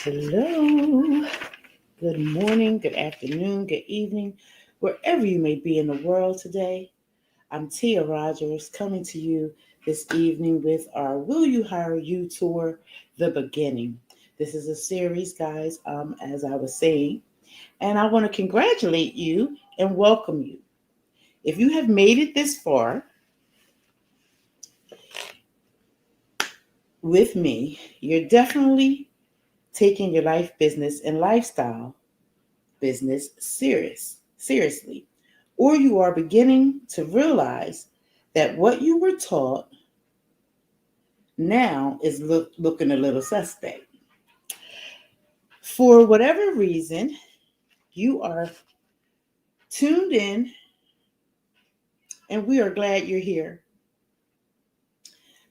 Hello, good morning, good afternoon, good evening, wherever you may be in the world today. I'm Tia Rogers coming to you this evening with our Will You Hire You tour, The Beginning. This is a series, guys, as I was saying, and I want to congratulate you and welcome you. If you have made it this far with me, you're definitely taking your life business and lifestyle business seriously, or you are beginning to realize that what you were taught now is looking a little suspect. For whatever reason, you are tuned in, and we are glad you're here.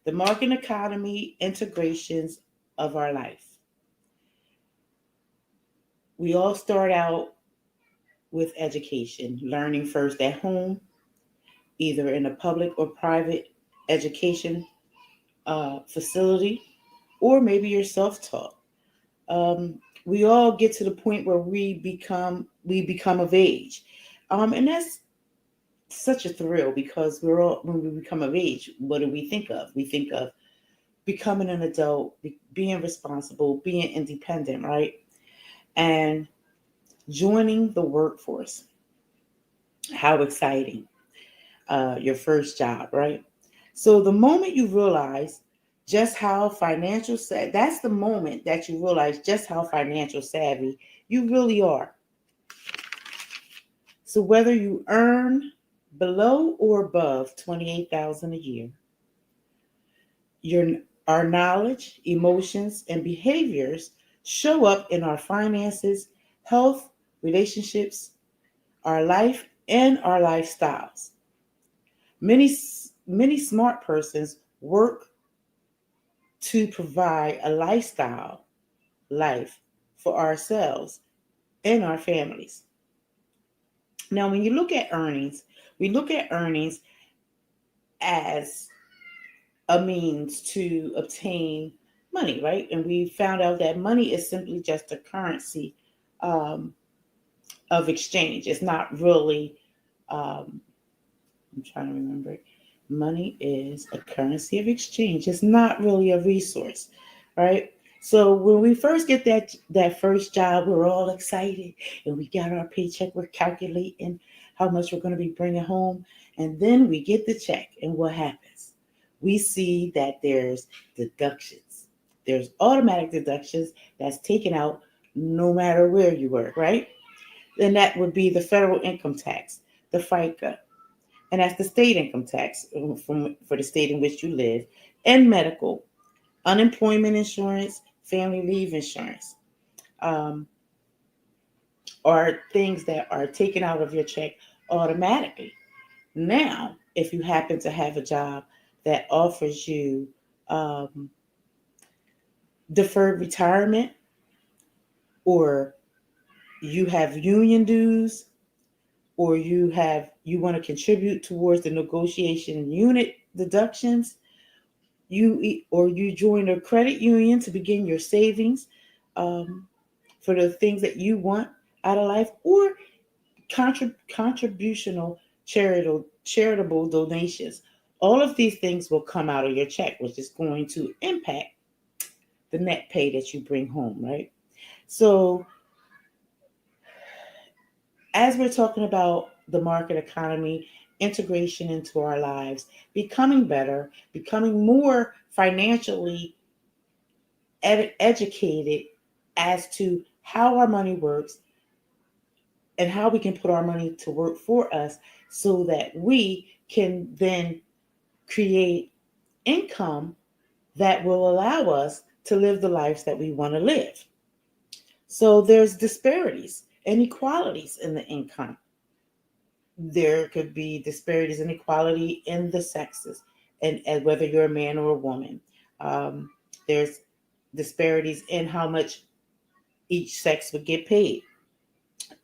The market economy integrations of our life. We all start out with education, learning first at home, either in a public or private education facility, or maybe you're self-taught. We all get to the point where we become of age, and that's such a thrill because we're all when we become of age. What do we think of? We think of becoming an adult, being responsible, being independent, right? And joining the workforce. How exciting! Your first job, right? So the moment you realize just how that's the moment that you realize just how financial savvy you really are. So whether you earn below or above 28,000 a year, your our knowledge, emotions, and behaviors show up in our finances, health, relationships, our life, and our lifestyles. Many smart persons work to provide a lifestyle life for ourselves and our families. Now, when you look at earnings, we look at earnings as a means to obtain money, right? And we found out that money is simply just a currency um, of exchange. It's not really, I'm trying to remember it. Money is a currency of exchange. It's not really a resource, right? So when we first get that first job, we're all excited, and we got our paycheck. We're calculating how much we're going to be bringing home, and then we get the check, and what happens? We see that there's deductions. There's automatic deductions that's taken out no matter where you work, right? And that would be the federal income tax, the FICA, and that's the state income tax for the state in which you live, and medical, unemployment insurance, family leave insurance, um, are things that are taken out of your check automatically. Now, if you happen to have a job that offers you um, deferred retirement, or you have union dues, or you want to contribute towards the negotiation unit deductions, or you join a credit union to begin your savings um, for the things that you want out of life, or contributional charitable donations. All of these things will come out of your check, which is going to impact the net pay that you bring home, right? So as we're talking about the market economy, integration into our lives, becoming better, becoming more financially educated as to how our money works and how we can put our money to work for us so that we can then create income that will allow us to live the lives that we want to live. So there's disparities, inequalities in the income. There could be disparities and inequality in the sexes, and whether you're a man or a woman. There's disparities in how much each sex would get paid.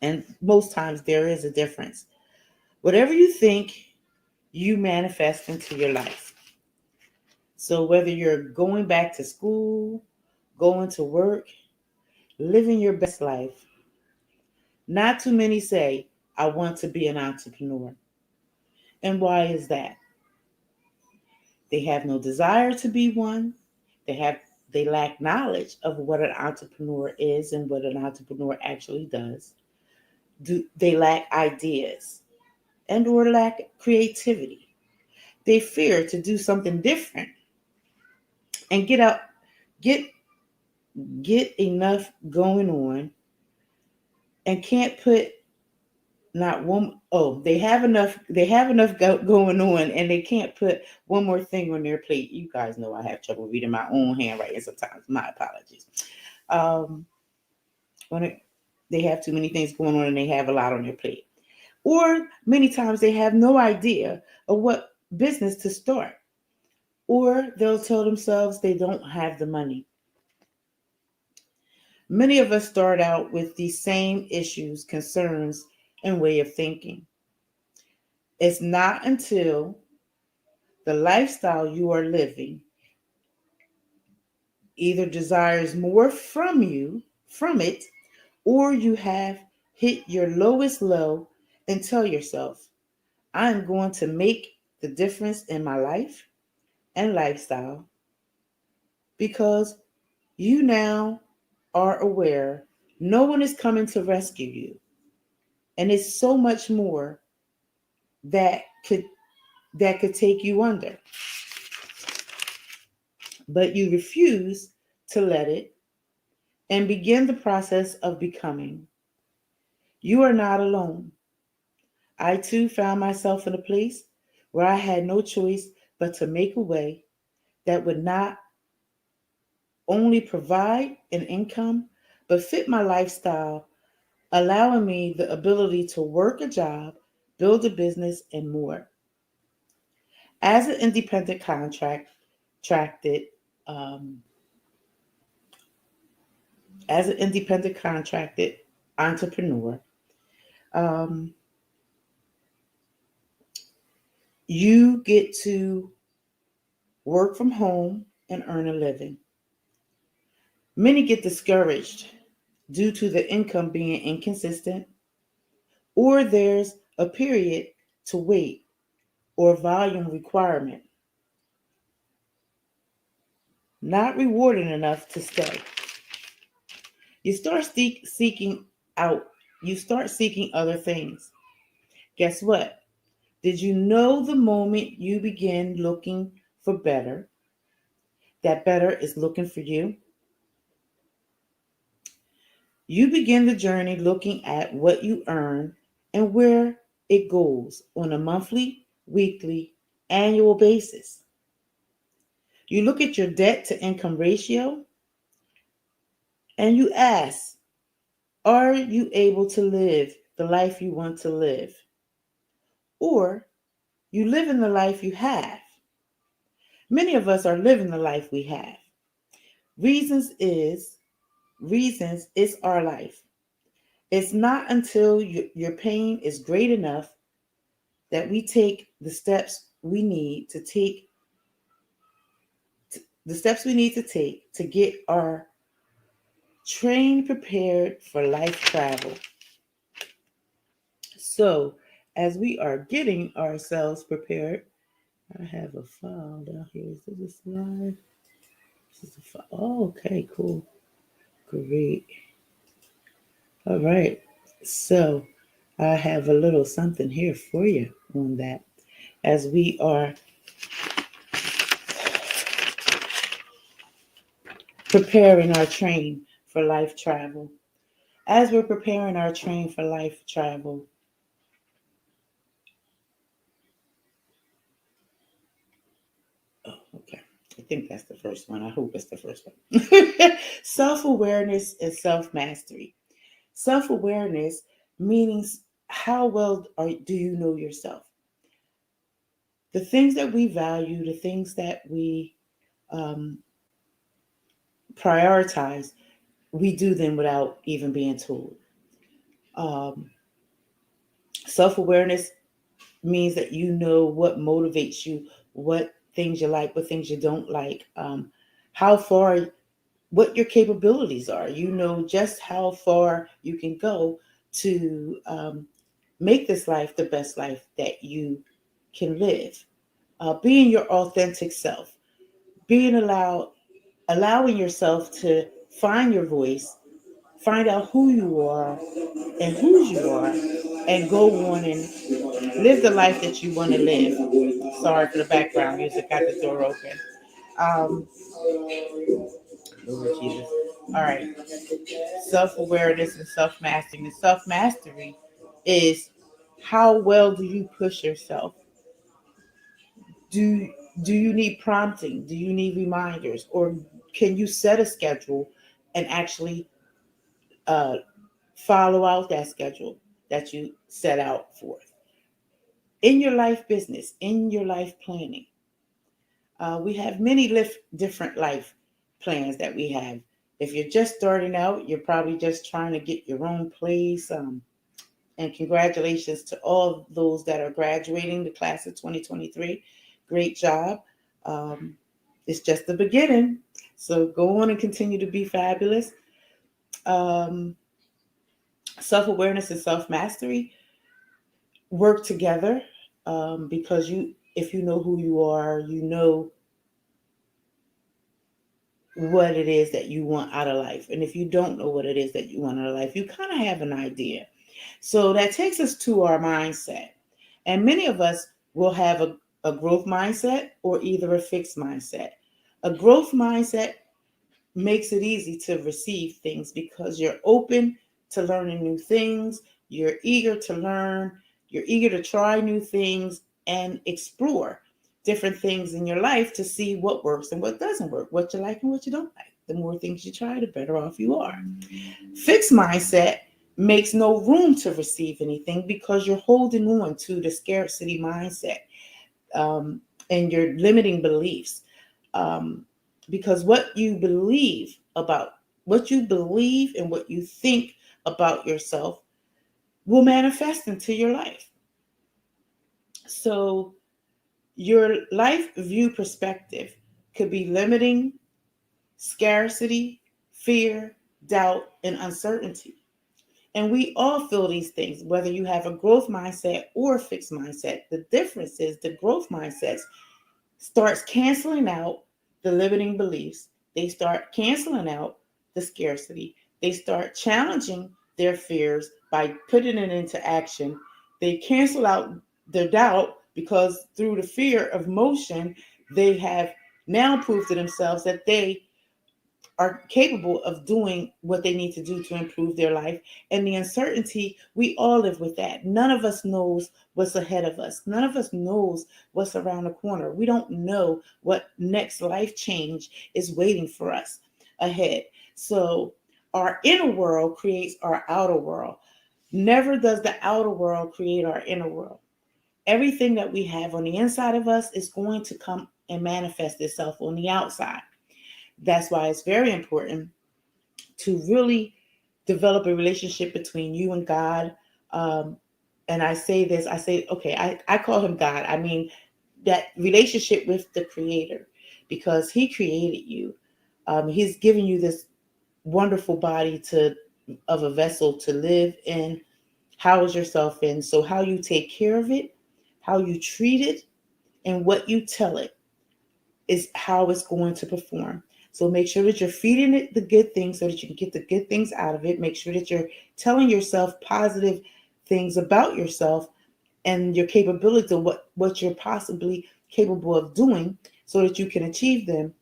And most times there is a difference. Whatever you think, you manifest into your life. So whether you're going back to school, going to work, living your best life. Not too many say, I want to be an entrepreneur. And why is that? They have no desire to be one. They have they lack knowledge of what an entrepreneur is and what an entrepreneur actually does. They lack ideas and or lack creativity. They fear to do something different and get get enough going on and can't put not one oh they have enough going on and they can't put one more thing on their plate. You guys know I have trouble reading my own handwriting sometimes. My apologies. um when they have too many things going on and they have a lot on their plate, or many times they have no idea of what business to start, or they'll tell themselves they don't have the money. Many of us start out with these same issues, concerns, and way of thinking. It's not until the lifestyle you are living either desires more from it, or you have hit your lowest low and tell yourself, I'm going to make the difference in my life and lifestyle, because you now are aware no one is coming to rescue you. And it's so much more that could take you under. But you refuse to let it and begin the process of becoming. You are not alone. I too found myself in a place where I had no choice but to make a way that would not only provide an income, but fit my lifestyle, allowing me the ability to work a job, build a business, and more. As an independent contracted, um, as an independent contracted entrepreneur, um, you get to work from home and earn a living. Many get discouraged due to the income being inconsistent, or there's a period to wait or volume requirement, not rewarding enough to stay. You start seeking out, you start seeking other things. Guess what? Did you know the moment you begin looking for better, that better is looking for you? You begin the journey looking at what you earn and where it goes on a monthly, weekly, annual basis. You look at your debt to income ratio and you ask, are you able to live the life you want to live? Or you live in the life you have. Many of us are living the life we have. Reasons is reasons is our life. It's not until your pain is great enough that we take the steps we need to take to get our train prepared for life travel. So, as we are getting ourselves prepared, I have a file down here. Is this live? This is a file. Oh, okay, cool. Great. All right. So, I have a little something here for you on that as we are preparing our train for life travel. As we're preparing our train for life travel, oh, okay. I think that's the first one. I hope it's the first one. Self awareness and self mastery. Self awareness means how well do you know yourself? The things that we value, the things that we um, prioritize, we do them without even being told. Um, Self awareness means that you know what motivates you, what things you like, what things you don't like, how far what your capabilities are. You know just how far you can go to make this life the best life that you can live. Being your authentic self, being allowing yourself to find your voice, find out who you are and whose you are, and go on and live the life that you want to live. Sorry for the background music, got the door open. Um, Lord Jesus. All right. Self awareness and self mastery. And self mastery is how well do you push yourself? Do do you need prompting? Do you need reminders, or can you set a schedule and actually uh, follow out that schedule that you set out for in your life business, in your life planning? We have many different life plans that we have. If you're just starting out, you're probably just trying to get your own place. And congratulations to all those that are graduating the class of 2023. Great job. Um, it's just the beginning. So go on and continue to be fabulous. Um, Self awareness and self mastery work together because if you know who you are, you know what it is that you want out of life. And if you don't know what it is that you want out of life, you kind of have an idea. So that takes us to our mindset. And many of us will have a growth mindset or either a fixed mindset. A growth mindset makes it easy to receive things because you're open to learning new things, you're eager to learn, you're eager to try new things and explore different things in your life to see what works and what doesn't work, what you like and what you don't like. The more things you try, the better off you are. Fixed mindset makes no room to receive anything because you're holding on to the scarcity mindset um, and your limiting beliefs. Um, because what you believe and what you think about yourself will manifest into your life. So your life view perspective could be limiting, scarcity, fear, doubt, and uncertainty. And we all feel these things, whether you have a growth mindset or a fixed mindset. The difference is the growth mindset starts canceling out the limiting beliefs. They start canceling out the scarcity. They start challenging their fears by putting it into action. They cancel out their doubt because through the fear of motion, they have now proved to themselves that they are capable of doing what they need to do to improve their life. And the uncertainty, we all live with that. None of us knows what's ahead of us. None of us knows what's around the corner. We don't know what next life change is waiting for us ahead. So our inner world creates our outer world. Never does the outer world create our inner world. Everything that we have on the inside of us is going to come and manifest itself on the outside. That's why it's very important to really develop a relationship between you and God. Um, and I say this, I say, okay, I call him God. I mean, that relationship with the Creator because He created you. He's given you this wonderful body of a vessel to live in, house yourself in. So, how you take care of it, how you treat it, and what you tell it is how it's going to perform. So make sure that you're feeding it the good things so that you can get the good things out of it. Make sure that you're telling yourself positive things about yourself and your capability of what you're possibly capable of doing so that you can achieve them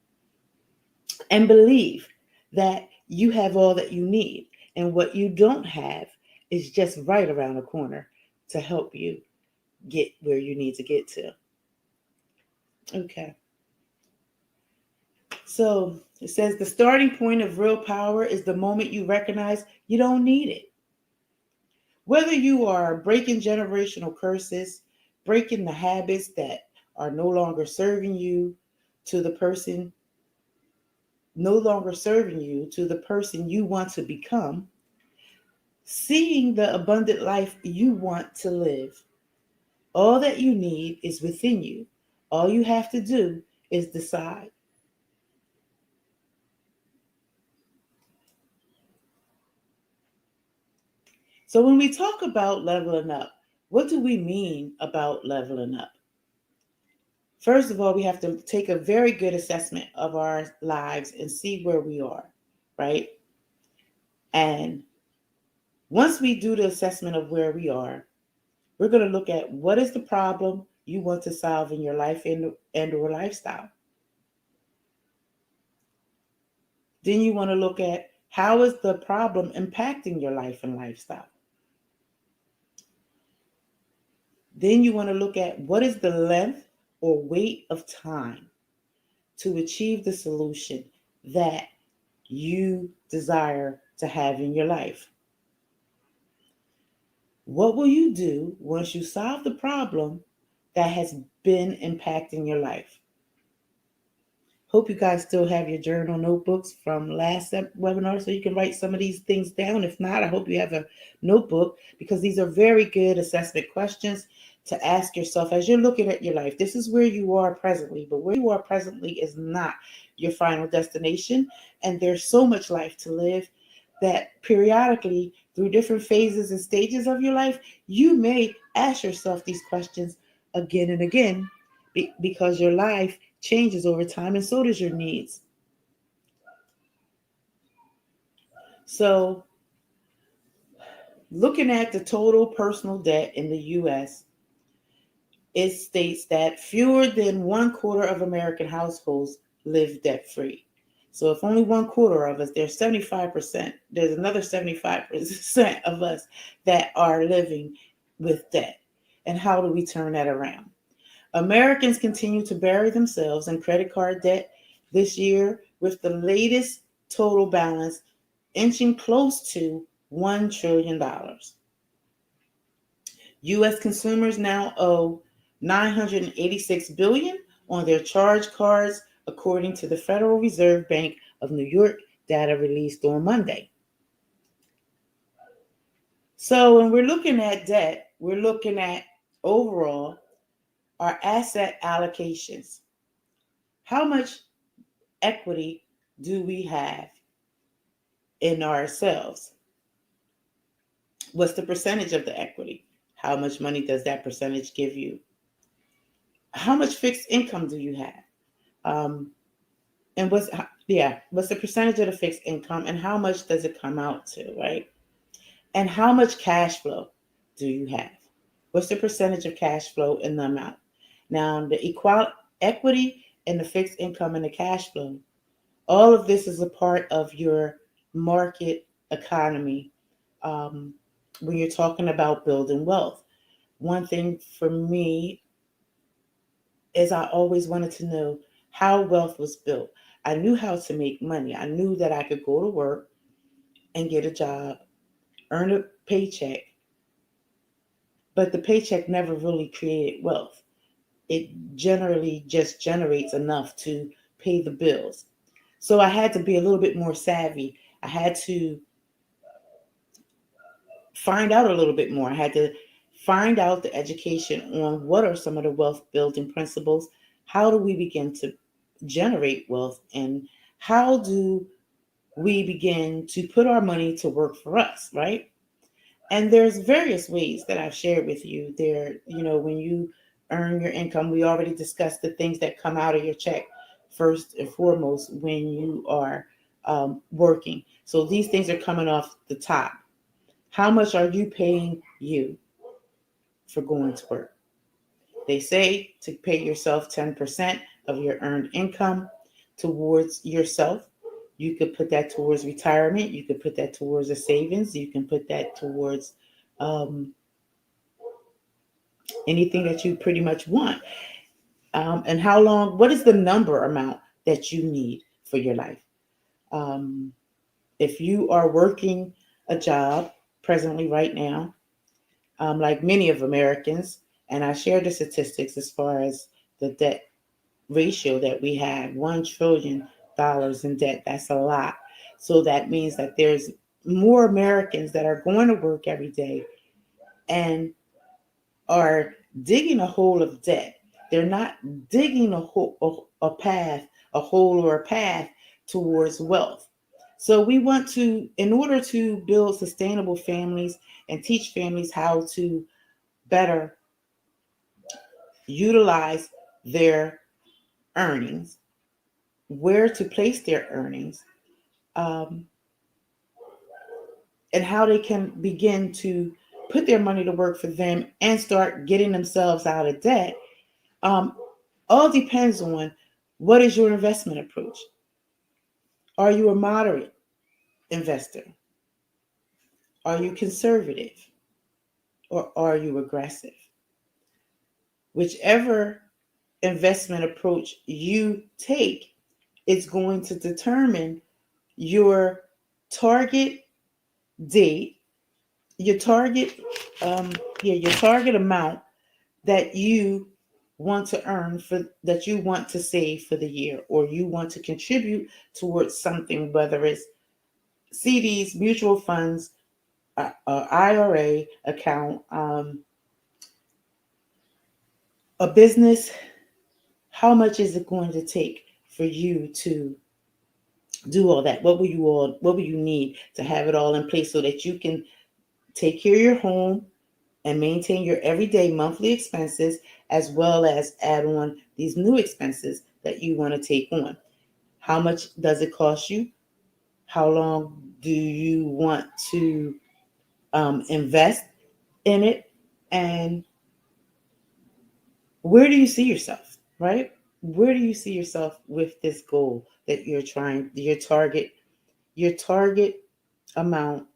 and believe that you have all that you need and what you don't have is just right around the corner to help you get where you need to get to. Okay. So it says the starting point of real power is the moment you recognize you don't need it. Whether you are breaking generational curses, breaking the habits that are no longer serving you to the person, no longer serving you to the person you want to become, seeing the abundant life you want to live. All that you need is within you. All you have to do is decide. So when we talk about leveling up, what do we mean about leveling up? First of all, we have to take a very good assessment of our lives and see where we are, right? And once we do the assessment of where we are, we're going to look at what is the problem you want to solve in your life and or lifestyle. Then you want to look at how is the problem impacting your life and lifestyle. Then you want to look at what is the length or weight of time to achieve the solution that you desire to have in your life. What will you do once you solve the problem that has been impacting your life? Hope you guys still have your journal notebooks from last webinar so you can write some of these things down. If not, I hope you have a notebook because these are very good assessment questions to ask yourself as you're looking at your life. This is where you are presently, but where you are presently is not your final destination. And there's so much life to live that periodically, through different phases and stages of your life, you may ask yourself these questions again and again because your life changes over time and so does your needs. So, looking at the total personal debt in the US, it states that fewer than 1/4 of American households live debt free. So if only 1/4 of us, there's 75%, there's another 75% of us that are living with debt. And how do we turn that around? Americans continue to bury themselves in credit card debt this year, with the latest total balance inching close to $1 trillion. U.S. consumers now owe $986 billion on their charge cards, according to the Federal Reserve Bank of New York data released on Monday. So when we're looking at debt, we're looking at overall our asset allocations. How much equity do we have in ourselves? What's the percentage of the equity? How much money does that percentage give you? How much fixed income do you have? And what's the percentage of the fixed income and how much does it come out to, right? And how much cash flow do you have? What's the percentage of cash flow in the amount? Now, the equity and the fixed income and the cash flow, all of this is a part of your market economy when you're talking about building wealth. One thing for me is I always wanted to know how wealth was built. I knew how to make money. I knew that I could go to work and get a job, earn a paycheck, but the paycheck never really created wealth. It generally just generates enough to pay the bills. So I had to be a little bit more savvy. I had to find out a little bit more. I had to find out the education on what are some of the wealth building principles. How do we begin to generate wealth? And how do we begin to put our money to work for us, right? And there's various ways that I've shared with you there. When you earn your income, we already discussed the things that come out of your check first and foremost when you are working. So these things are coming off the top. How much are you paying you for going to work? They say to pay yourself 10% of your earned income towards yourself. You could put that towards retirement. You could put that towards a savings. You can put that towards anything that you pretty much want. And how long, what is the number amount that you need for your life? If you are working a job presently right now, like many of Americans, and I share the statistics as far as the debt ratio that we have, $1 trillion in debt. That's a lot. So that means that there's more Americans that are going to work every day and are digging a hole of debt. They're not digging a hole or a path towards wealth. So we want to, in order to build sustainable families and teach families how to better utilize their earnings, where to place their earnings, um, and how they can begin to put their money to work for them and start getting themselves out of debt, um, all depends on what is your investment approach. Are you a moderate investor? Are you conservative? Or are you aggressive? Whichever investment approach you take is going to determine your target date, your target, um, your target amount that you want to earn for that you want to save for the year, or you want to contribute towards something, whether it's CDs, mutual funds, IRA account, a business. How much is it going to take for you to do all that? What will you need to have it all in place so that you can take care of your home and maintain your everyday monthly expenses, as well as add on these new expenses that you want to take on? How much does it cost you? How long do you want to invest in it? And where do you see yourself, right? Where do you see yourself with this goal that you're trying, your target amount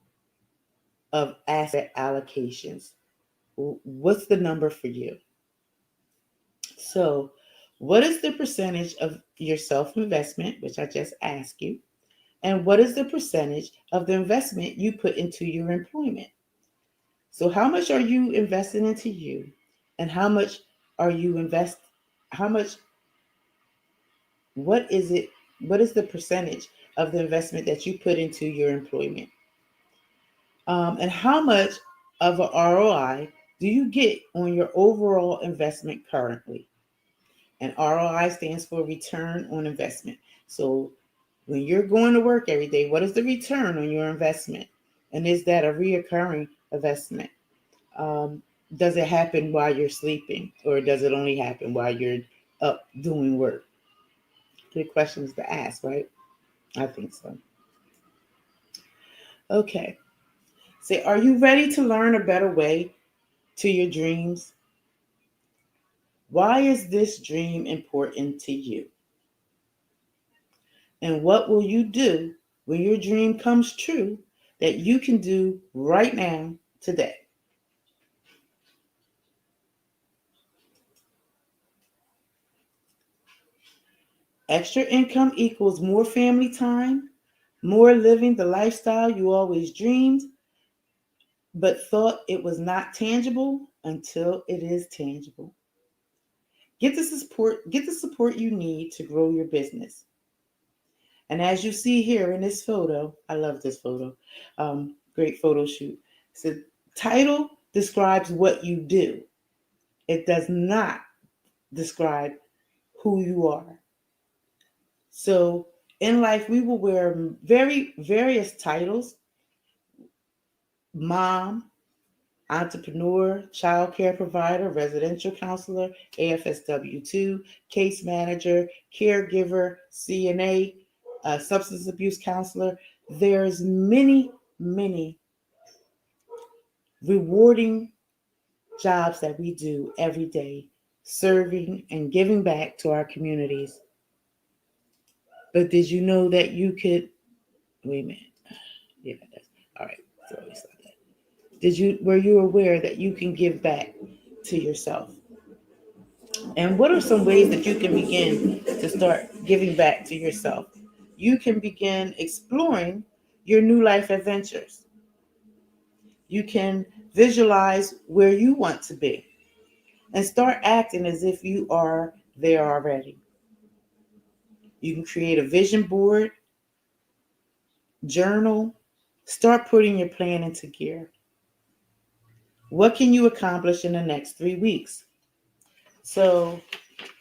of asset allocations? What's the number for you? So, what is the percentage of your self investment, which I just asked you? And what is the percentage of the investment you put into your employment? So, how much are you investing into you? And how much are you invest? How much, what is it? What is the percentage of the investment that you put into your employment? And how much of an ROI do you get on your overall investment currently? And ROI stands for return on investment. So when you're going to work every day, what is the return on your investment? And is that a reoccurring investment? Um, does it happen while you're sleeping, or does it only happen while you're up doing work? Good questions to ask, right? I think so. Okay. Say, are you ready to learn a better way to your dreams? Why is this dream important to you? And what will you do when your dream comes true that you can do right now, today? Extra income equals more family time, more living the lifestyle you always dreamed, but thought it was not tangible until it is tangible. Get the support you need to grow your business. And as you see here in this photo, I love this photo. Great photo shoot. So title describes what you do. It does not describe who you are. So in life, we will wear various titles: mom, entrepreneur, child care provider, residential counselor, AFSW2, case manager, caregiver, CNA, substance abuse counselor. There's many rewarding jobs that we do every day, serving and giving back to our communities. But did you know that you could, wait a minute. Yeah, that's all right. So it's like that. Were you aware that you can give back to yourself? And what are some ways that you can begin to start giving back to yourself? You can begin exploring your new life adventures. You can visualize where you want to be and start acting as if you are there already. You can create a vision board, journal, start putting your plan into gear. What can you accomplish in the next 3 weeks? So,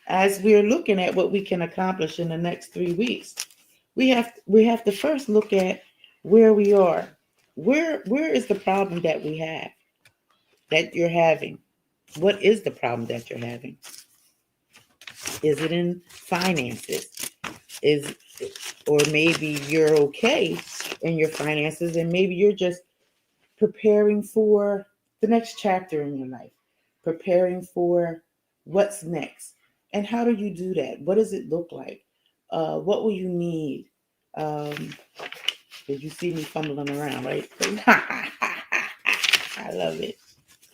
as we're looking at what we can accomplish in the next 3 weeks, We have to first look at where we are. Where is the problem that we have, that you're having? What is the problem that you're having? Is it in finances? Is Or maybe you're okay in your finances and maybe you're just preparing for the next chapter in your life, preparing for what's next. And how do you do that? What does it look like? What will you need? Um, did you see me fumbling around, right? I love it.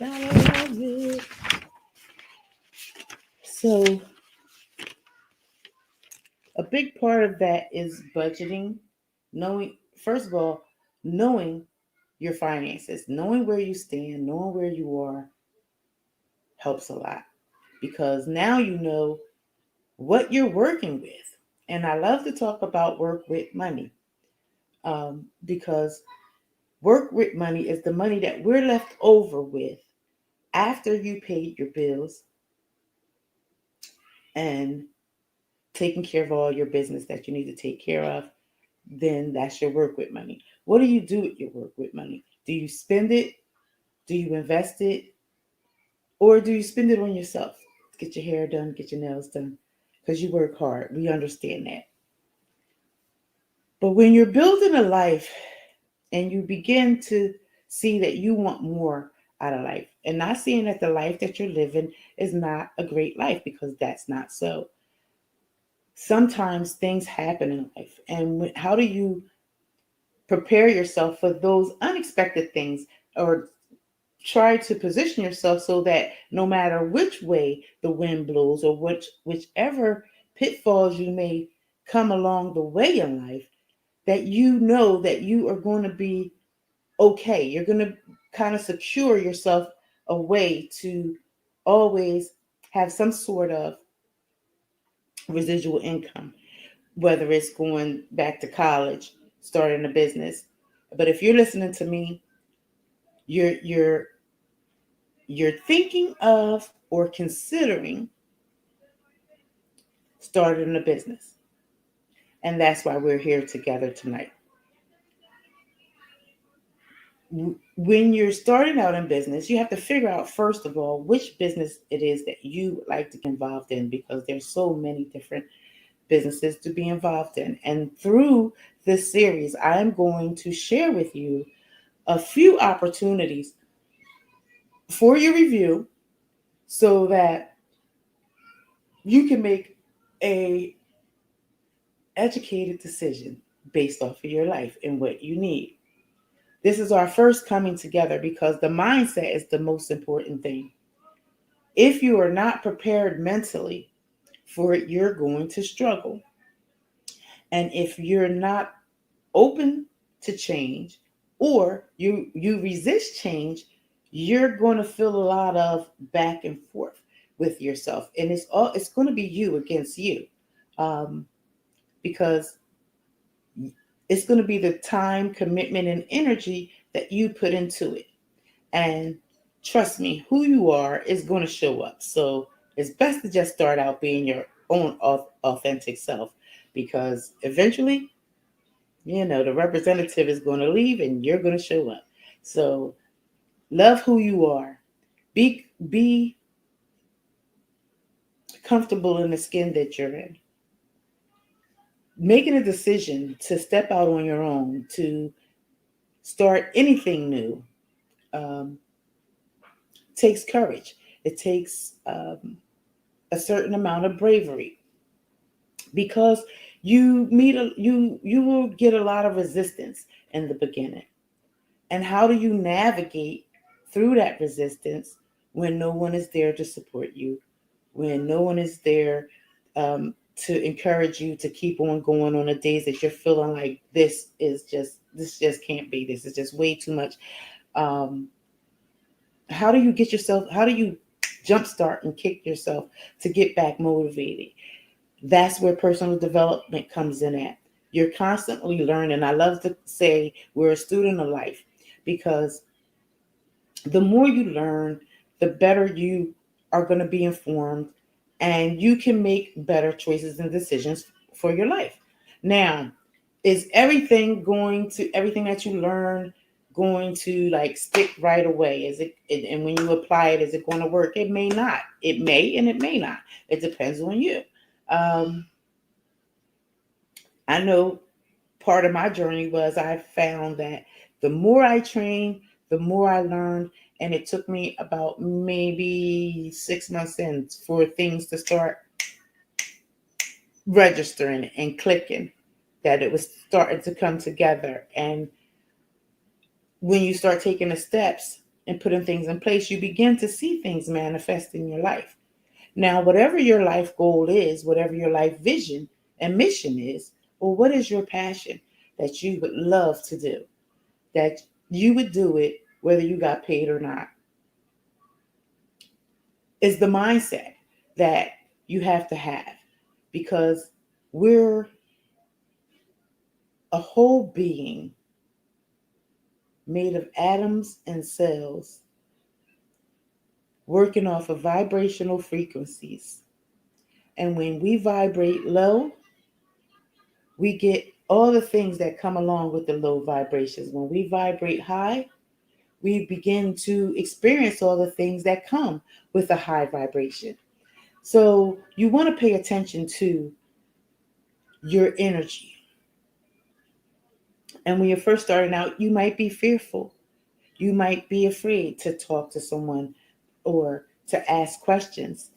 I love it. So, a big part of that is budgeting, knowing, first of all, knowing your finances, knowing where you stand, knowing where you are helps a lot because now you know what you're working with. And I love to talk about work with money because work with money is the money that we're left over with after you paid your bills and taking care of all your business that you need to take care of. Then that's your work with money. What do you do with your work with money? Do you spend it? Do you invest it? Or do you spend it on yourself? Get your hair done, get your nails done, because you work hard. We understand that. But when you're building a life and you begin to see that you want more out of life, and not seeing that the life that you're living is not a great life, because that's not so. Sometimes things happen in life, and how do you prepare yourself for those unexpected things, or try to position yourself so that no matter which way the wind blows or whichever pitfalls you may come along the way in life, that you know that you are going to be okay. You're going to kind of secure yourself a way to always have some sort of residual income, whether it's going back to college, starting a business. But if you're listening to me, you're you're thinking of or considering starting a business. And that's why we're here together tonight. When you're starting out in business, you have to figure out, first of all, which business it is that you would like to get involved in, because there's so many different businesses to be involved in. And through this series, I'm going to share with you a few opportunities for your review so that you can make a educated decision based off of your life and what you need. This is our first coming together because the mindset is the most important thing. If you are not prepared mentally for it, you're going to struggle. And if you're not open to change, or you resist change, you're going to feel a lot of back and forth with yourself, and it's going to be you against you, um, because it's going to be the time, commitment, and energy that you put into it. And trust me, who you are is going to show up. So it's best to just start out being your own authentic self, because eventually, the representative is going to leave and you're going to show up. So love who you are. Be comfortable in the skin that you're in. Making a decision to step out on your own, to start anything new, um, takes courage. It takes a certain amount of bravery, because you will get a lot of resistance in the beginning. And how do you navigate through that resistance when no one is there to support you, when no one is there to encourage you to keep on going on the days that you're feeling like this just can't be, this is just way too much. um, how do you jumpstart and kick yourself to get back motivated? That's where personal development comes in at. You're constantly learning. I love to say we're a student of life, because the more you learn, the better you are going to be informed, and you can make better choices and decisions for your life. Now, Is everything that you learn going to like stick right away? And when you apply it, is it going to work? It may not. It may and it may not. It depends on you. Um, I know part of my journey was I found that the more I trained, the more I learned. And it took me about maybe 6 months in for things to start registering and clicking, that it was starting to come together. And when you start taking the steps and putting things in place, you begin to see things manifest in your life. Now, whatever your life goal is, whatever your life vision and mission is, or what is your passion that you would love to do, that you would do it whether you got paid or not, is the mindset that you have to have, because we're a whole being made of atoms and cells working off of vibrational frequencies. And when we vibrate low, we get all the things that come along with the low vibrations. When we vibrate high, we begin to experience all the things that come with a high vibration. So you want to pay attention to your energy. And when you're first starting out, you might be fearful. You might be afraid to talk to someone or to ask questions.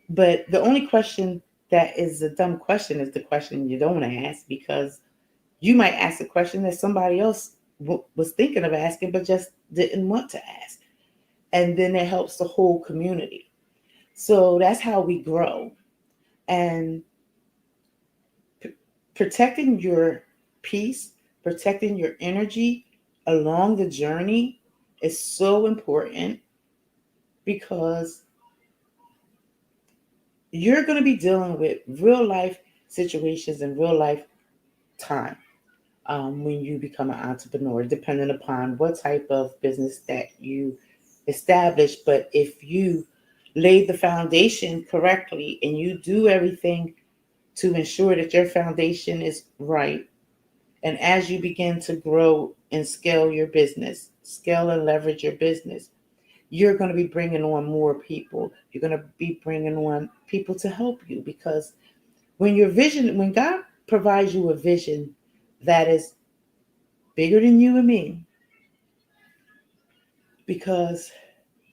But the only question that is a dumb question is the question you don't ask, because you might ask a question that somebody else was thinking of asking but just didn't want to ask. And then it helps the whole community. So that's how we grow. And p- protecting your peace, protecting your energy along the journey is so important, because you're going to be dealing with real life situations in real life time, when you become an entrepreneur, depending upon what type of business that you establish. But if you lay the foundation correctly and you do everything to ensure that your foundation is right, and as you begin to grow and scale your business, scale and leverage your business, you're going to be bringing on more people. You're going to be bringing on people to help you, because when God provides you a vision that is bigger than you and me, because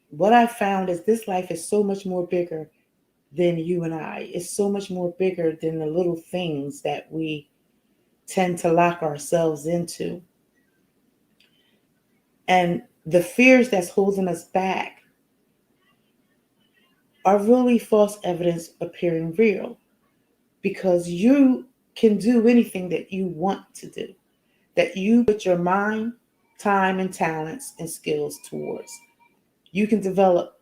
what I found is this life is so much more bigger than you and I. It's so much more bigger than the little things that we tend to lock ourselves into. And the fears that's holding us back are really false evidence appearing real, because you can do anything that you want to do, that you put your mind, time, and talents and skills towards. You can develop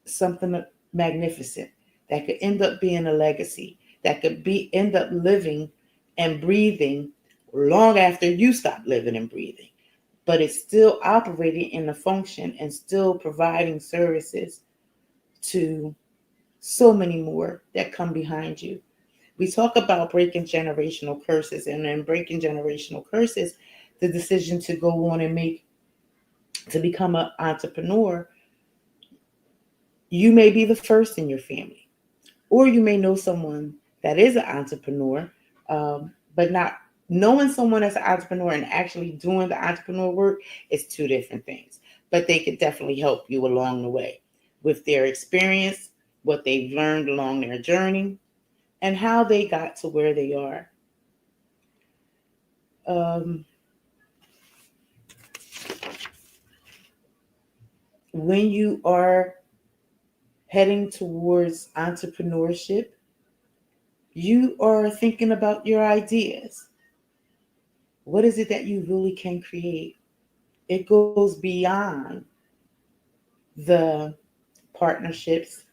something magnificent that could end up being a legacy, that could be end up living and breathing long after you stop living and breathing, but it's still operating in the function and still providing services to so many more that come behind you. We talk about breaking generational curses, and in breaking generational curses, the decision to go on and make to become an entrepreneur, you may be the first in your family, or you may know someone that is an entrepreneur, but not knowing someone as an entrepreneur and actually doing the entrepreneur work is two different things. But they could definitely help you along the way with their experience, what they've learned along their journey, and how they got to where they are. Um, when you are heading towards entrepreneurship, you are thinking about your ideas. What is it that you really can create? It goes beyond the partnerships,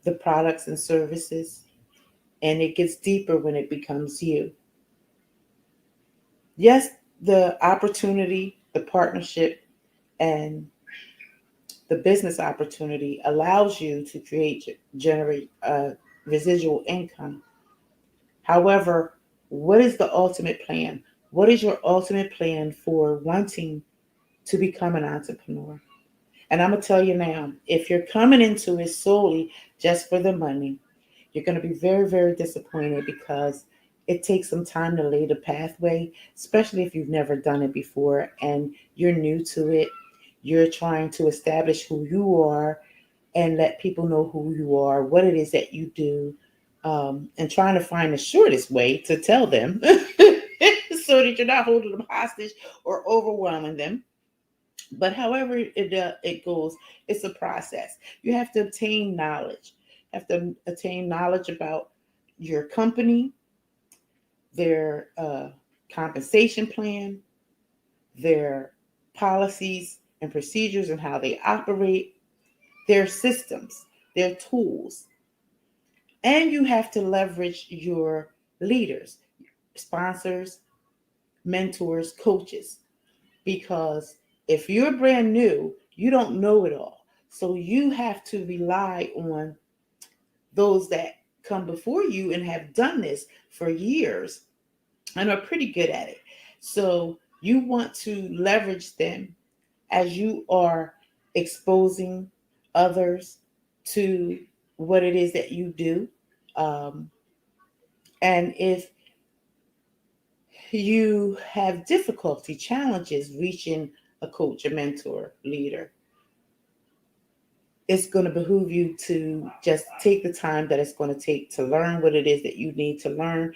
the products and services, and it gets deeper when it becomes you. Yes, the opportunity, the partnership, and the business opportunity allows you to generate residual income. However, What is the ultimate plan? What is your ultimate plan for wanting to become an entrepreneur? And I'm going to tell you now, if you're coming into it solely just for the money, you're going to be very, very disappointed because it takes some time to lay the pathway, especially if you've never done it before and you're new to it. You're trying to establish who you are and let people know who you are, what it is that you do, and trying to find the shortest way to tell them so that you're not holding them hostage or overwhelming them. But however it goes, it's a process. You have to obtain knowledge. You have to attain knowledge about your company, their compensation plan, their policies and procedures and how they operate, their systems, their tools. And you have to leverage your leaders, sponsors, mentors, coaches, because if you're brand new, you don't know it all. So you have to rely on those that come before you and have done this for years and are pretty good at it. So you want to leverage them as you are exposing others to what it is that you do. Um, and if you have difficulty, challenges reaching a coach, a mentor, leader, it's going to behoove you to just take the time that it's going to take to learn what it is that you need to learn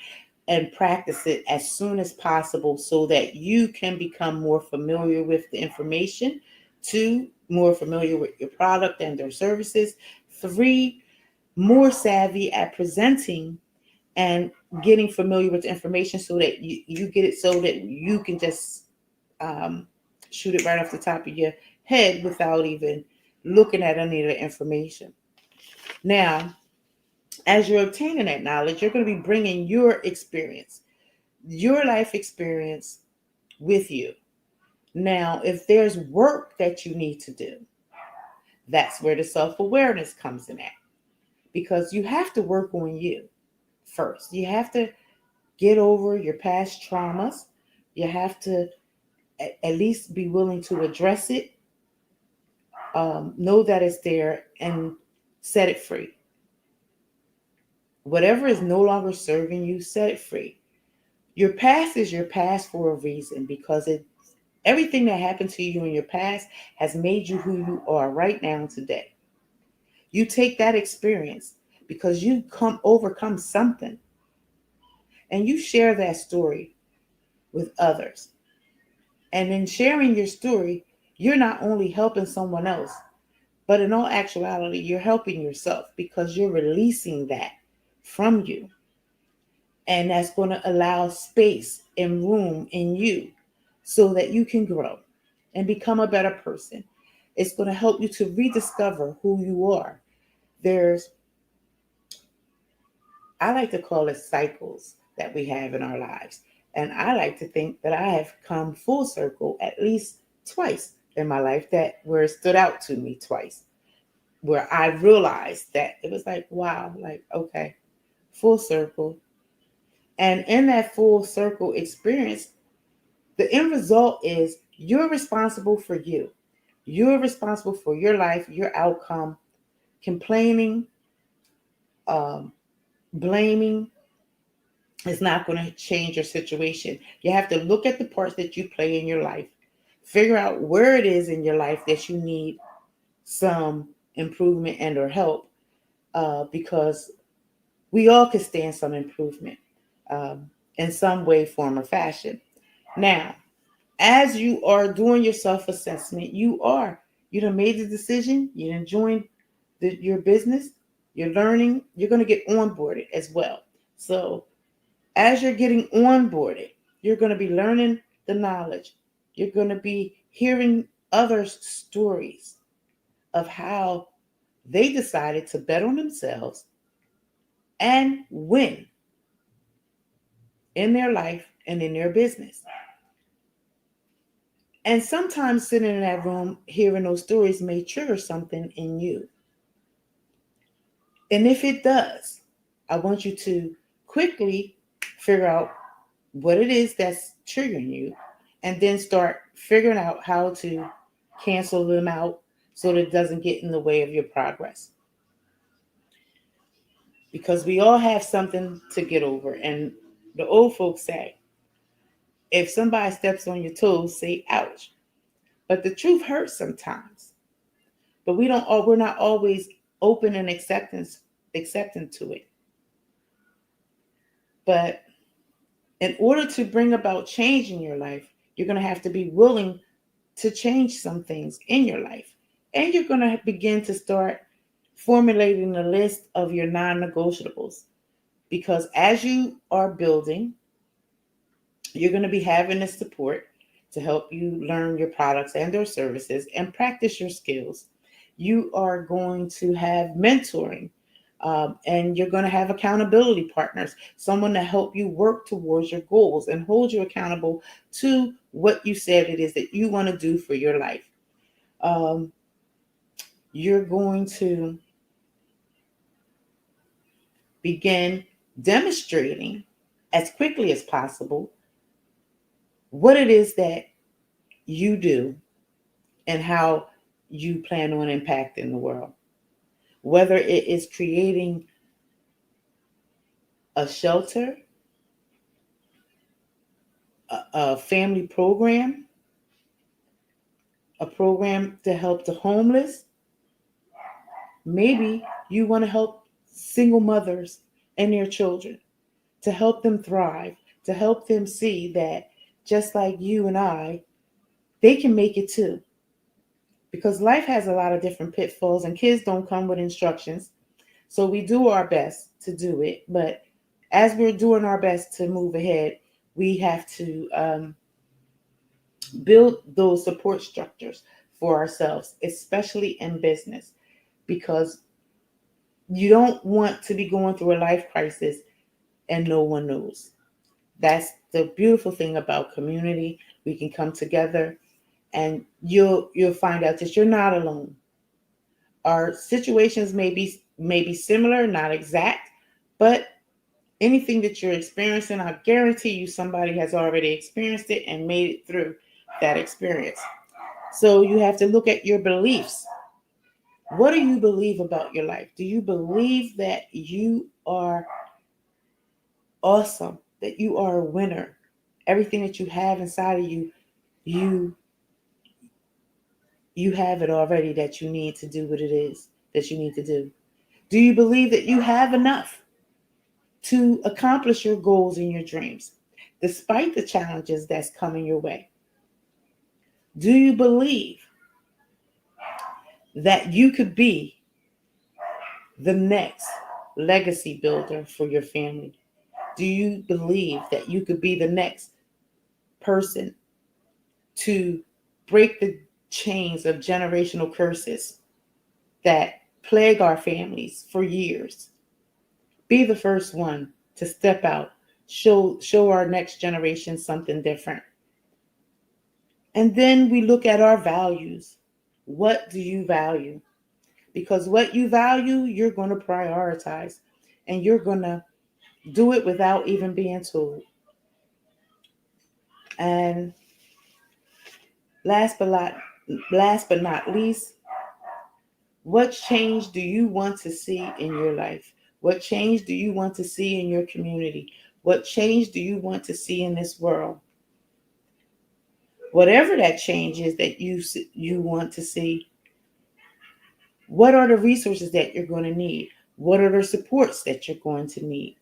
and practice it as soon as possible so that you can become more familiar with the information. Two, more familiar with your product and their services. Three, more savvy at presenting and getting familiar with the information so that you get it so that you can just um, shoot it right off the top of your head without even looking at any of the information. Now, as you're obtaining that knowledge, you're going to be bringing your experience, your life experience with you. Now, if there's work that you need to do, that's where the self awareness comes in at because you have to work on you first. You have to get over your past traumas. You have to at least be willing to address it, know that it's there, and set it free. Whatever is no longer serving you, set it free. Your past is your past for a reason because everything that happened to you in your past has made you who you are right now today. You take that experience because you come overcome something and you share that story with others. And in sharing your story, you're not only helping someone else, but in all actuality, you're helping yourself because you're releasing that from you. And that's going to allow space and room in you so that you can grow and become a better person. It's going to help you to rediscover who you are. There's, I like to call it cycles that we have in our lives. And I like to think that I have come full circle at least twice in my life that where it stood out to me twice, where I realized that it was like, wow, like, okay, full circle. And in that full circle experience, the end result is you're responsible for you. You're responsible for your life, your outcome. Complaining, um, blaming is not going to change your situation. You have to look at the parts that you play in your life, figure out where it is in your life that you need some improvement and or help, because we all can stand some improvement um, in some way, form, or fashion. Now, as you are doing your self-assessment, you done made the decision, you done joined your business, you're learning, you're going to get onboarded as well. So as you're getting onboarded, you're going to be learning the knowledge. You're going to be hearing others' stories of how they decided to bet on themselves and win in their life and in their business. And sometimes sitting in that room, hearing those stories may trigger something in you. And if it does, I want you to quickly figure out what it is that's triggering you, and then start figuring out how to cancel them out so that it doesn't get in the way of your progress. Because we all have something to get over. And the old folks say, if somebody steps on your toes, say ouch. But the truth hurts sometimes. But we're not always open and accepting to it. But in order to bring about change in your life, you're going to have to be willing to change some things in your life. And you're going to begin to start formulating a list of your non-negotiables. Because as you are building, you're going to be having the support to help you learn your products and their services and practice your skills. You are going to have mentoring, and you're going to have accountability partners, someone to help you work towards your goals and hold you accountable to what you said it is that you want to do for your life. Um, you're going to begin demonstrating as quickly as possible what it is that you do and how you plan on impacting the world. Whether it is creating a shelter, a family program, a program to help the homeless. Maybe you want to help single mothers and their children, to help them thrive, to help them see that just like you and I, they can make it too. Because life has a lot of different pitfalls and kids don't come with instructions. So we do our best to do it. But as we're doing our best to move ahead, we have to build those support structures for ourselves, especially in business, because you don't want to be going through a life crisis and no one knows. That's the beautiful thing about community. We can come together and you'll find out that you're not alone. Our situations may be similar, not exact, but anything that you're experiencing, I guarantee you somebody has already experienced it and made it through that experience. So you have to look at your beliefs. What do you believe about your life? Do you believe that you are awesome, that you are a winner? Everything that you have inside of you, you you have it already that you need to do what it is that you need to do. Do you believe that you have enough to accomplish your goals and your dreams, despite the challenges that's coming your way? Do you believe that you could be the next legacy builder for your family? Do you believe that you could be the next person to break the chains of generational curses that plague our families for years? Be the first one to step out, show our next generation something different. And then we look at our values. What do you value? Because what you value, you're going to prioritize, and you're going to do it without even being told. And last but not least, what change do you want to see in your life? What change do you want to see in your community? What change do you want to see in this world? Whatever that change is that you want to see, what are the resources that you're going to need? What are the supports that you're going to need?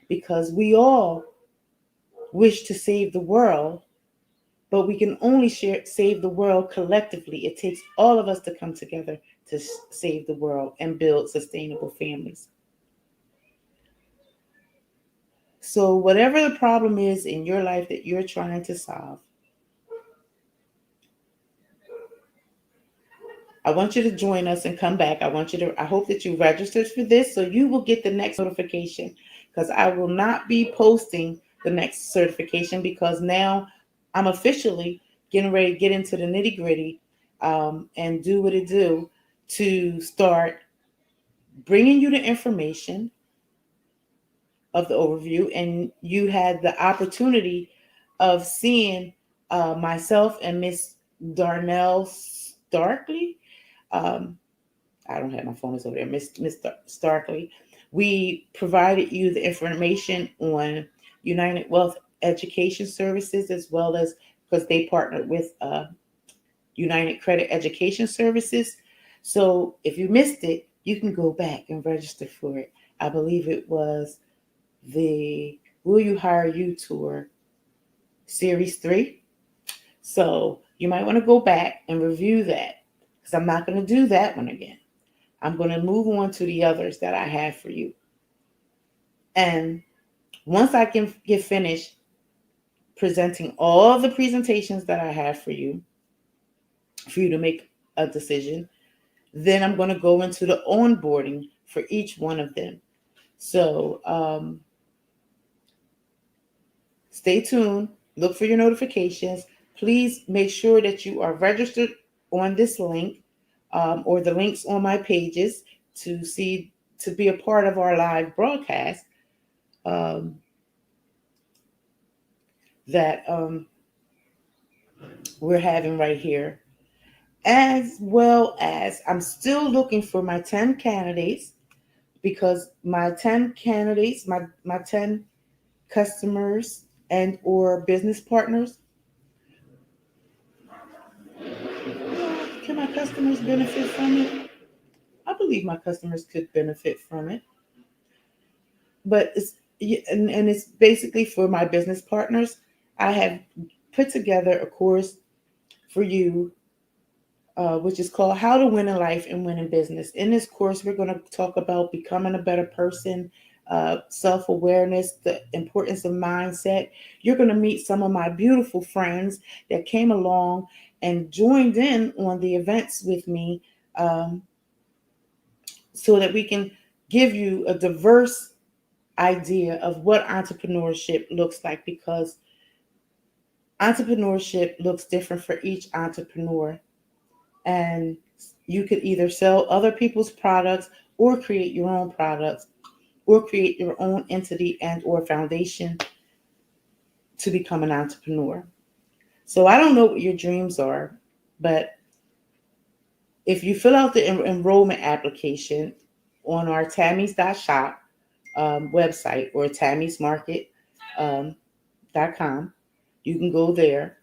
Because we all wish to save the world, but we can only save the world collectively. It takes all of us to come together to save the world and build sustainable families. So whatever the problem is in your life that you're trying to solve, I want you to join us and come back. I hope that you registered for this so you will get the next notification, because I will not be posting the next certification because now I'm officially getting ready to get into the nitty gritty, and do what it do to start bringing you the information of the overview, and you had the opportunity of seeing myself and Miss Darnell Starkley. Um, I don't have my phone is over there, Miss Starkley. We provided you the information on United Wealth Education Services, as well as because they partnered with United Credit Education Services. So if you missed it, you can go back and register for it. I believe it was the Will You Hire You Tour Series 3. So you might want to go back and review that, because I'm not going to do that one again. I'm going to move on to the others that I have for you. And once I can get finished presenting all the presentations that I have for you to make a decision, then I'm going to go into the onboarding for each one of them. So stay tuned, look for your notifications. Please make sure that you are registered on this link, or the links on my pages to be a part of our live broadcast um, that we're having right here. As well as I'm still looking for my 10 candidates, because my 10 candidates, my 10 customers and or business partners, can my customers benefit from it? I believe my customers could benefit from it, but and it's basically for my business partners. I have put together a course for you, which is called How to Win in Life and Win in Business. In this course, we're going to talk about becoming a better person, self awareness, the importance of mindset. You're going to meet some of my beautiful friends that came along and joined in on the events with me, um, so that we can give you a diverse idea of what entrepreneurship looks like, because entrepreneurship looks different for each entrepreneur. And you could either sell other people's products or create your own products or create your own entity and or foundation to become an entrepreneur. So I don't know what your dreams are, but if you fill out the enrollment application on our Tammy's.shop website, or tammysmarket.com, you can go there.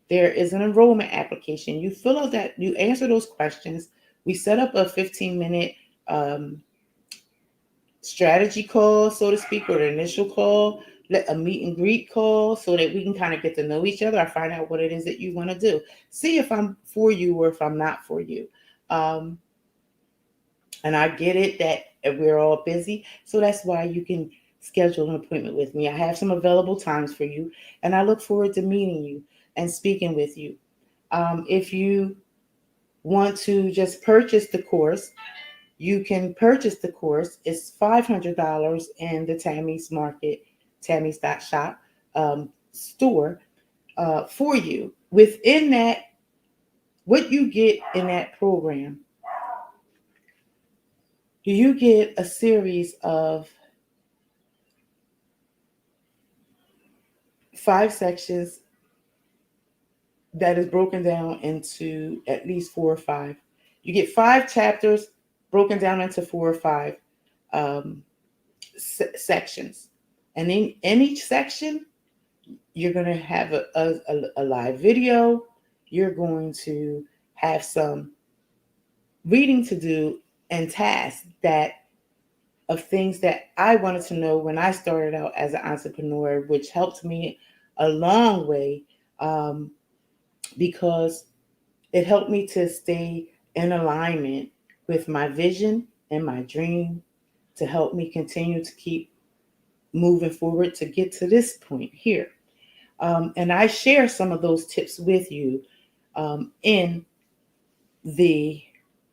There is an enrollment application. You fill out that, you answer those questions. We set up a 15-minute strategy call, so to speak, or an initial call, a meet and greet call, so that we can kind of get to know each other. I find out what it is that you want to do. See if I'm for you or if I'm not for you. Um, and I get it that we're all busy. So that's why you can schedule an appointment with me. I have some available times for you, and I look forward to meeting you and speaking with you. If you want to just purchase the course, you can purchase the course. It's $500 in the Tammy's Market, Tammy's.shop store for you. Within that, what you get in that program, you get a series of 5 sections that is broken down into at least 4 or 5. You get 5 chapters broken down into 4 or 5 um, sections. And in each section, you're going to have a live video. You're going to have some reading to do and tasks that of things that I wanted to know when I started out as an entrepreneur, which helped me a long way, because it helped me to stay in alignment with my vision and my dream, to help me continue to keep moving forward to get to this point here. And I share some of those tips with you in the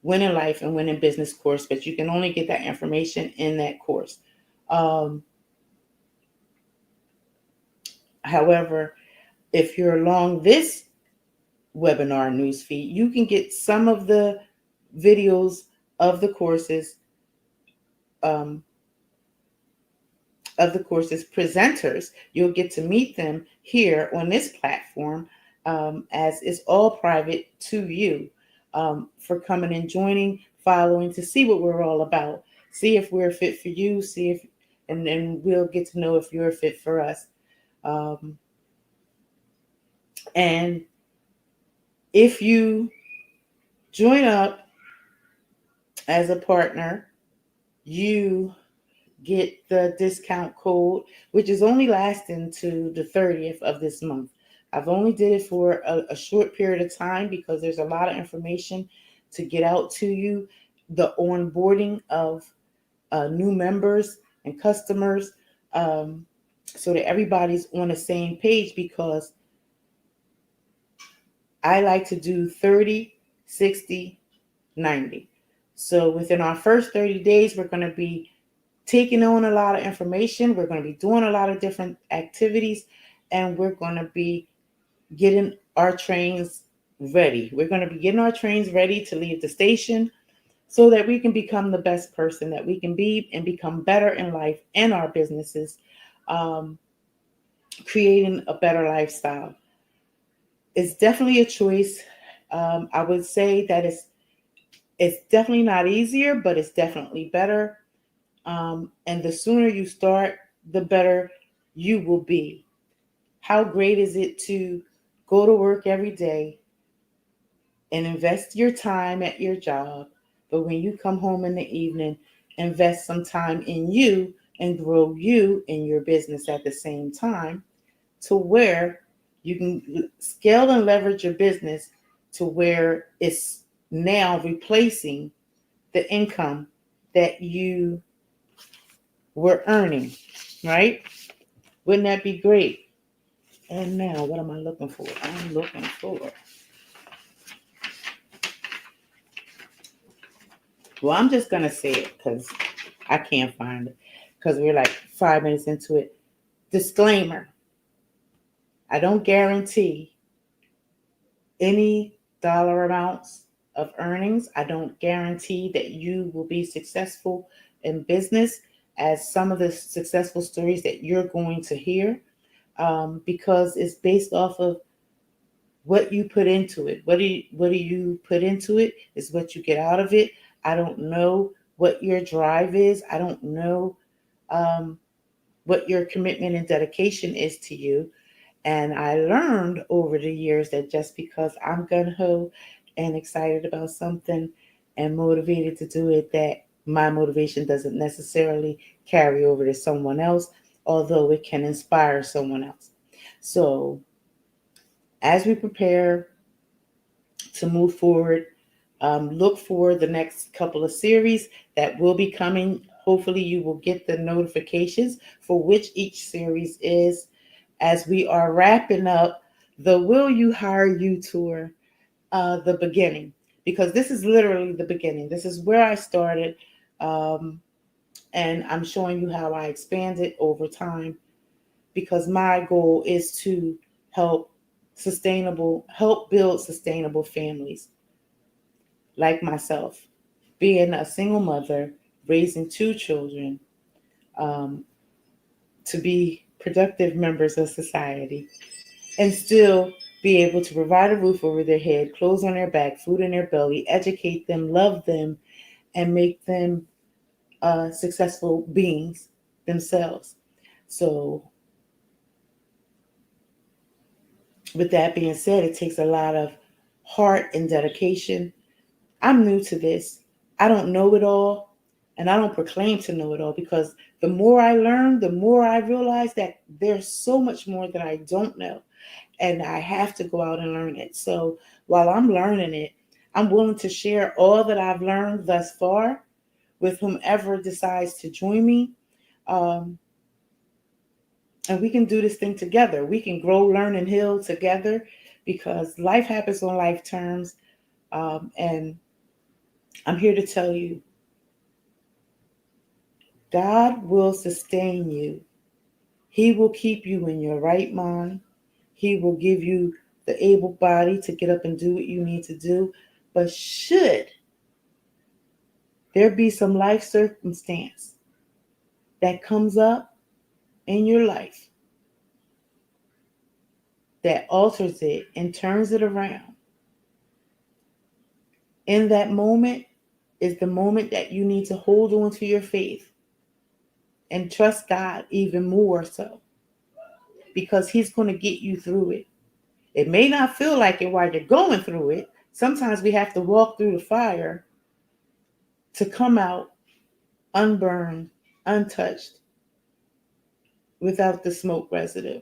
Winning Life and Winning Business course, but you can only get that information in that course. Um, However, if you're along this webinar newsfeed, you can get some of the videos of the courses of the course's presenters. You'll get to meet them here on this platform, as it's all private to you, for coming and joining, following to see what we're all about, see if we're a fit for you, see if, and then we'll get to know if you're a fit for us. Um, and if you join up as a partner, you get the discount code, which is only lasting to the 30th of this month. I've only did it for a short period of time because there's a lot of information to get out to you. The onboarding of new members and customers, so that everybody's on the same page, because I like to do 30, 60, 90. So within our first 30 days, we're going to be taking on a lot of information. We're going to be doing a lot of different activities, and we're going to be getting our trains ready. We're going to be getting our trains ready to leave the station so that we can become the best person that we can be and become better in life and our businesses, um, creating a better lifestyle. It's definitely a choice. I would say that it's definitely not easier, but it's definitely better. And the sooner you start, the better you will be. How great is it to go to work every day and invest your time at your job, but when you come home in the evening, invest some time in you and grow you in your business at the same time, to where you can scale and leverage your business to where it's now replacing the income that you were earning, right? Wouldn't that be great? And now, what am I looking for? I'm looking for. Well, I'm just going to say it because I can't find it, because we're like 5 minutes into it. Disclaimer: I don't guarantee any dollar amounts of earnings. I don't guarantee that you will be successful in business, as some of the successful stories that you're going to hear, because it's based off of what you put into it. What do you put into it is what you get out of it. I don't know what your drive is. I don't know um, what your commitment and dedication is to you. And I learned over the years that just because I'm gun ho and excited about something and motivated to do it, that my motivation doesn't necessarily carry over to someone else, although it can inspire someone else. So as we prepare to move forward, look for the next couple of series that will be coming. Hopefully, you will get the notifications for which each series is, as we are wrapping up the Will You Hire You tour, the beginning, because this is literally the beginning. This is where I started, um, and I'm showing you how I expanded over time, because my goal is to help help build sustainable families like myself, being a single mother, raising two children, um, to be productive members of society, and still be able to provide a roof over their head, clothes on their back, food in their belly, educate them, love them, and make them successful beings themselves. So, with that being said, it takes a lot of heart and dedication. I'm new to this. I don't know it all, and I don't proclaim to know it all, because the more I learn, the more I realize that there's so much more that I don't know, and I have to go out and learn it. So while I'm learning it, I'm willing to share all that I've learned thus far with whomever decides to join me. Um, and we can do this thing together. We can grow, learn, and heal together, because life happens on life terms. And I'm here to tell you, God will sustain you. He will keep you in your right mind. He will give you the able body to get up and do what you need to do. But should there be some life circumstance that comes up, in your life that alters it and turns it around, in that moment is the moment that you need to hold on to your faith and trust God even more so, because He's going to get you through it. It may not feel like it while you're going through it. Sometimes we have to walk through the fire to come out unburned, untouched, without the smoke residue.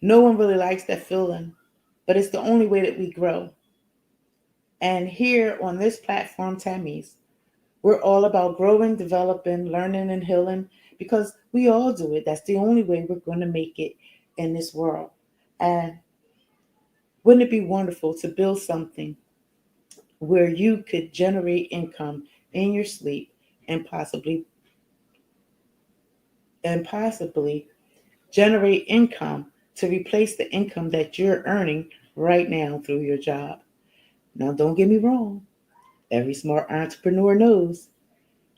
No one really likes that feeling, but it's the only way that we grow. And here on this platform, Tammy's, we're all about growing, developing, learning, and healing, because we all do it. That's the only way we're going to make it in this world. And wouldn't it be wonderful to build something where you could generate income in your sleep and possibly generate income to replace the income that you're earning right now through your job? Now, don't get me wrong. Every smart entrepreneur knows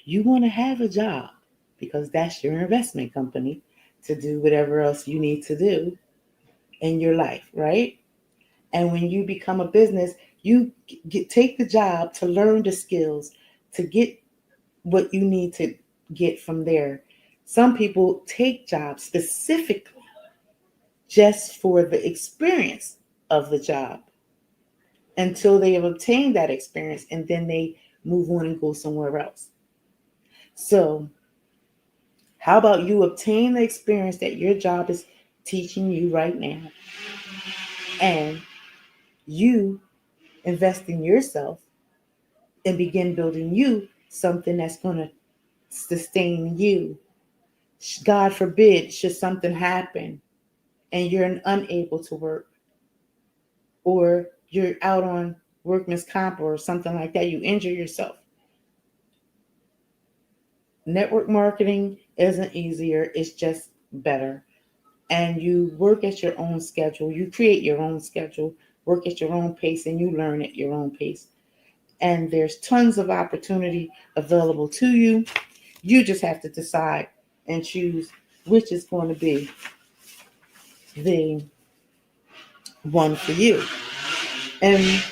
you want to have a job because that's your investment company to do whatever else you need to do in your life, right? And when you become a business, you take the job to learn the skills, to get what you need to get from there. Some people take jobs specifically just for the experience of the job until they have obtained that experience, and then they move on and go somewhere else. So, how about you obtain the experience that your job is teaching you right now, and you invest in yourself and begin building you something that's going to sustain you. God forbid, should something happen and you're unable to work, or you're out on workman's comp or something like that, you injure yourself. Network marketing isn't easier, it's just better. And you work at your own schedule, you create your own schedule, work at your own pace, and you learn at your own pace. And there's tons of opportunity available to you. You just have to decide and choose which is going to be the one for you. And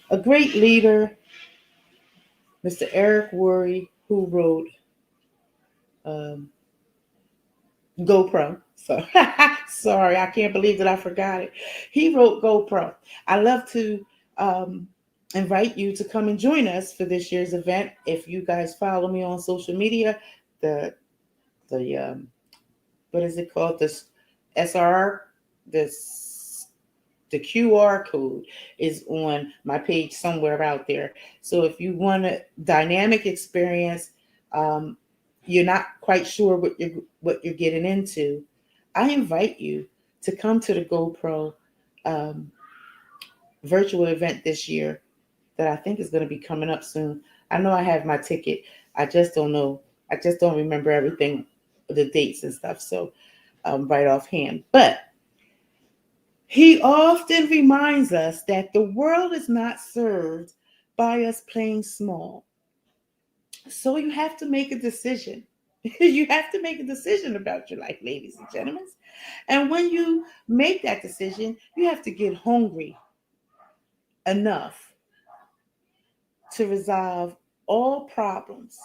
a great leader, Mr. Eric Worre, who wrote um, GoPro. So sorry, I can't believe that I forgot it. He wrote GoPro. I love to um, invite you to come and join us for this year's event. If you guys follow me on social media, the what is it called? This SR, this the QR code is on my page somewhere out there. So if you want a dynamic experience, um, you're not quite sure what you're getting into, I invite you to come to the GoPro um, virtual event this year that I think is going to be coming up soon. I know I have my ticket. I just don't know. I just don't remember everything, the dates and stuff. So right offhand, but he often reminds us that the world is not served by us playing small. So you have to make a decision. You have to make a decision about your life, ladies and gentlemen. And when you make that decision, you have to get hungry enough to resolve all problems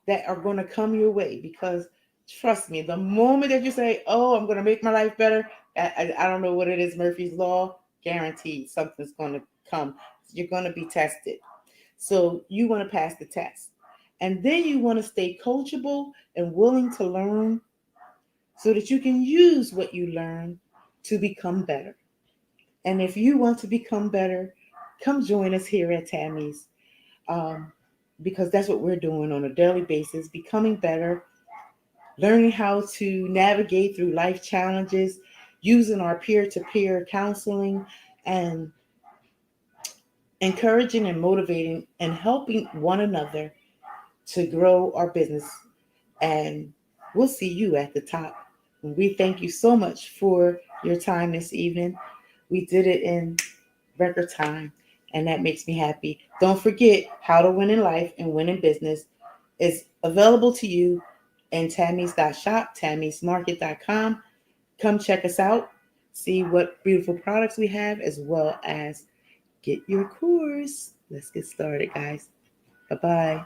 that are going to come your way. Because trust me, the moment that you say, "Oh, I'm going to make my life better," I don't know what it is, Murphy's Law, guaranteed something's going to come. You're going to be tested. So you want to pass the test. And then you want to stay coachable and willing to learn so that you can use what you learn to become better. And if you want to become better, come join us here at Tammy's, um, because that's what we're doing on a daily basis, becoming better, learning how to navigate through life challenges, using our peer-to-peer counseling, and encouraging and motivating and helping one another to grow our business. And we'll see you at the top. And we thank you so much for your time this evening. We did it in record time, and that makes me happy. Don't forget, how to win in life and win in business is available to you in Tammy's.shop, Tammy'sMarket.com. Come check us out, see what beautiful products we have, as well as get your course. Let's get started, guys. Bye-bye.